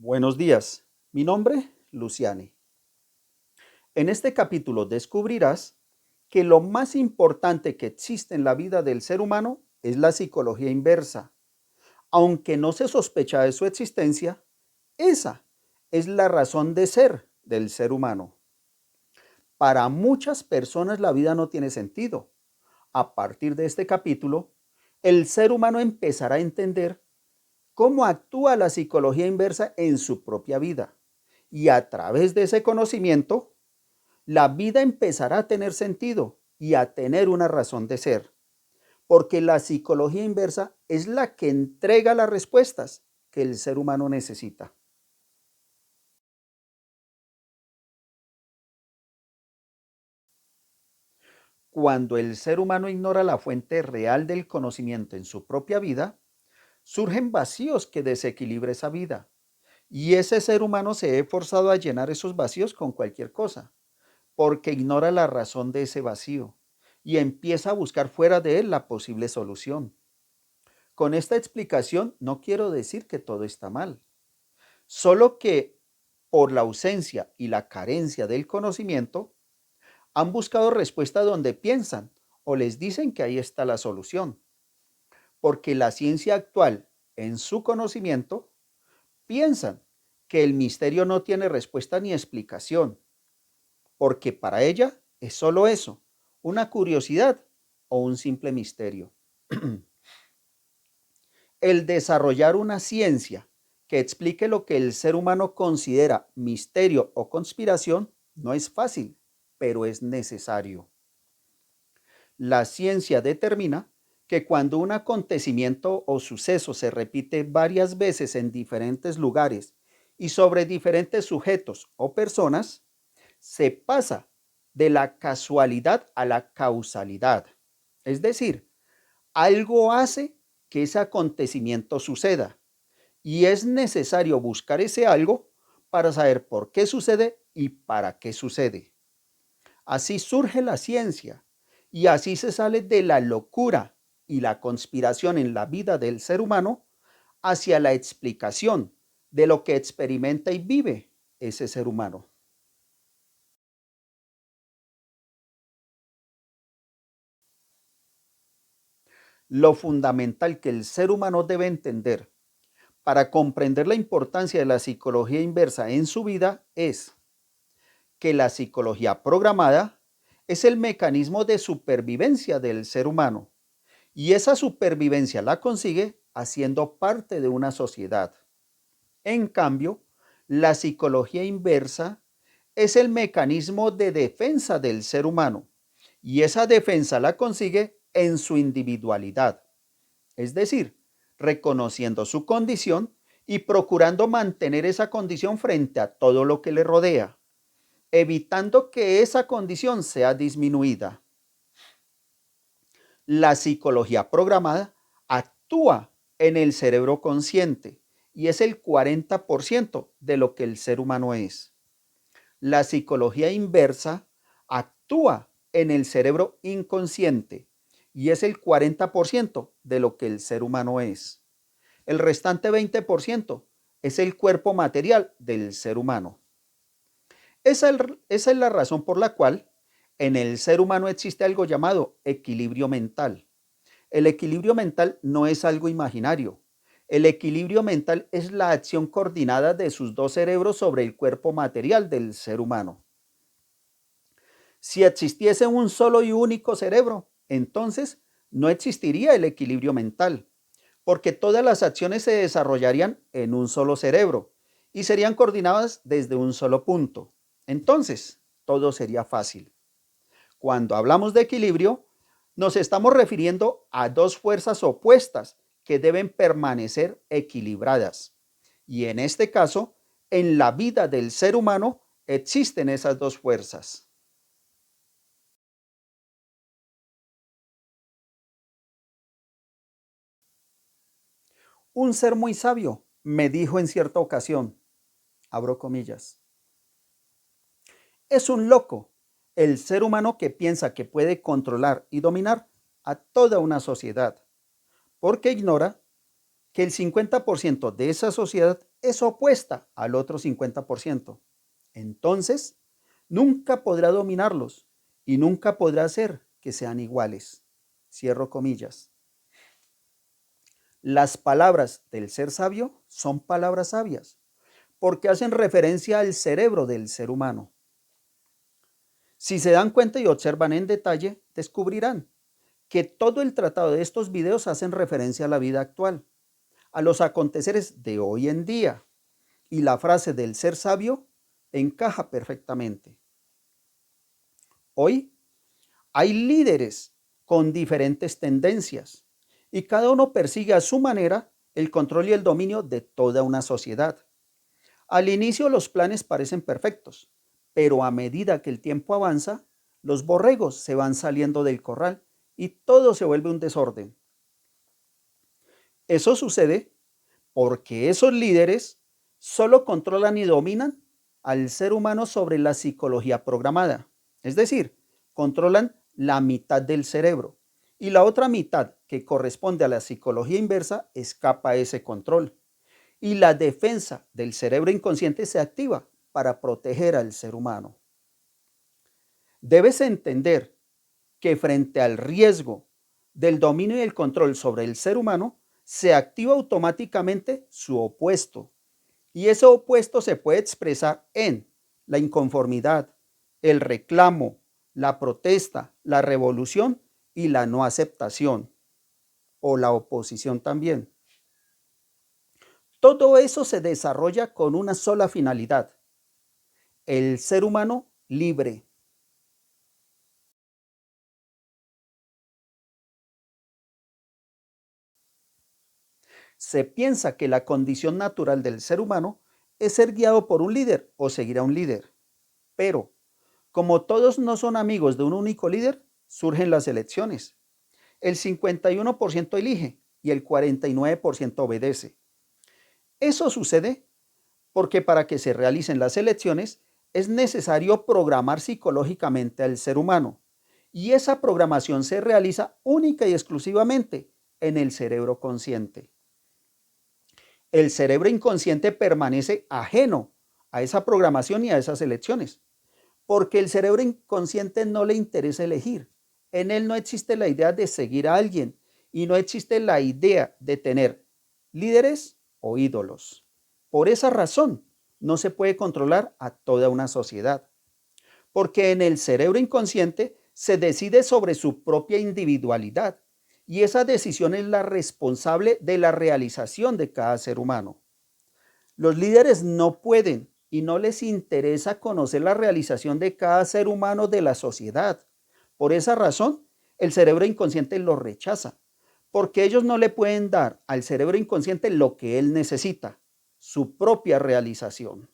Buenos días, mi nombre, Luciani. En este capítulo descubrirás que lo más importante que existe en la vida del ser humano es la psicología inversa. Aunque no se sospecha de su existencia, esa es la razón de ser del ser humano. Para muchas personas la vida no tiene sentido. A partir de este capítulo, el ser humano empezará a entender cómo actúa la psicología inversa en su propia vida. Y a través de ese conocimiento, la vida empezará a tener sentido y a tener una razón de ser, porque la psicología inversa es la que entrega las respuestas que el ser humano necesita. Cuando el ser humano ignora la fuente real del conocimiento en su propia vida, surgen vacíos que desequilibran esa vida. Y ese ser humano se ve forzado a llenar esos vacíos con cualquier cosa, porque ignora la razón de ese vacío y empieza a buscar fuera de él la posible solución. Con esta explicación no quiero decir que todo está mal, solo que por la ausencia y la carencia del conocimiento, han buscado respuesta donde piensan o les dicen que ahí está la solución, porque la ciencia actual, en su conocimiento, piensan que el misterio no tiene respuesta ni explicación, porque para ella es solo eso, una curiosidad o un simple misterio. El desarrollar una ciencia que explique lo que el ser humano considera misterio o conspiración no es fácil, pero es necesario. La ciencia determina que cuando un acontecimiento o suceso se repite varias veces en diferentes lugares y sobre diferentes sujetos o personas, se pasa de la casualidad a la causalidad. Es decir, algo hace que ese acontecimiento suceda y es necesario buscar ese algo para saber por qué sucede y para qué sucede. Así surge la ciencia y así se sale de la locura y la conspiración en la vida del ser humano hacia la explicación de lo que experimenta y vive ese ser humano. Lo fundamental que el ser humano debe entender para comprender la importancia de la psicología inversa en su vida es que la psicología programada es el mecanismo de supervivencia del ser humano y esa supervivencia la consigue haciendo parte de una sociedad. En cambio, la psicología inversa es el mecanismo de defensa del ser humano y esa defensa la consigue en su individualidad, es decir, reconociendo su condición y procurando mantener esa condición frente a todo lo que le rodea, evitando que esa condición sea disminuida. La psicología programada actúa en el cerebro consciente y es el 40% de lo que el ser humano es. La psicología inversa actúa en el cerebro inconsciente y es el 40% de lo que el ser humano es. El restante 20% es el cuerpo material del ser humano. Esa es la razón por la cual en el ser humano existe algo llamado equilibrio mental. El equilibrio mental no es algo imaginario. El equilibrio mental es la acción coordinada de sus dos cerebros sobre el cuerpo material del ser humano. Si existiese un solo y único cerebro, entonces no existiría el equilibrio mental, porque todas las acciones se desarrollarían en un solo cerebro y serían coordinadas desde un solo punto. Entonces, todo sería fácil. Cuando hablamos de equilibrio, nos estamos refiriendo a dos fuerzas opuestas que deben permanecer equilibradas. Y en este caso, en la vida del ser humano existen esas dos fuerzas. Un ser muy sabio me dijo en cierta ocasión, abro comillas, es un loco el ser humano que piensa que puede controlar y dominar a toda una sociedad, porque ignora que el 50% de esa sociedad es opuesta al otro 50%. Entonces, nunca podrá dominarlos y nunca podrá hacer que sean iguales. Cierro comillas. Las palabras del ser sabio son palabras sabias porque hacen referencia al cerebro del ser humano. Si se dan cuenta y observan en detalle, descubrirán que todo el tratado de estos videos hacen referencia a la vida actual, a los aconteceres de hoy en día, y la frase del ser sabio encaja perfectamente. Hoy hay líderes con diferentes tendencias y cada uno persigue a su manera el control y el dominio de toda una sociedad. Al inicio los planes parecen perfectos, pero a medida que el tiempo avanza, los borregos se van saliendo del corral y todo se vuelve un desorden. Eso sucede porque esos líderes solo controlan y dominan al ser humano sobre la psicología programada, es decir, controlan la mitad del cerebro y la otra mitad, que corresponde a la psicología inversa, escapa a ese control y la defensa del cerebro inconsciente se activa para proteger al ser humano. Debes entender que frente al riesgo del dominio y el control sobre el ser humano, se activa automáticamente su opuesto. Y ese opuesto se puede expresar en la inconformidad, el reclamo, la protesta, la revolución y la no aceptación, o la oposición también. Todo eso se desarrolla con una sola finalidad: el ser humano libre. Se piensa que la condición natural del ser humano es ser guiado por un líder o seguir a un líder. Pero, como todos no son amigos de un único líder, surgen las elecciones. El 51% elige y el 49% obedece. Eso sucede porque para que se realicen las elecciones es necesario programar psicológicamente al ser humano. Y esa programación se realiza única y exclusivamente en el cerebro consciente. El cerebro inconsciente permanece ajeno a esa programación y a esas elecciones, porque el cerebro inconsciente no le interesa elegir. En él no existe la idea de seguir a alguien y no existe la idea de tener líderes o ídolos. Por esa razón, no se puede controlar a toda una sociedad, porque en el cerebro inconsciente se decide sobre su propia individualidad y esa decisión es la responsable de la realización de cada ser humano. Los líderes no pueden y no les interesa conocer la realización de cada ser humano de la sociedad. Por esa razón, el cerebro inconsciente lo rechaza, porque ellos no le pueden dar al cerebro inconsciente lo que él necesita, su propia realización.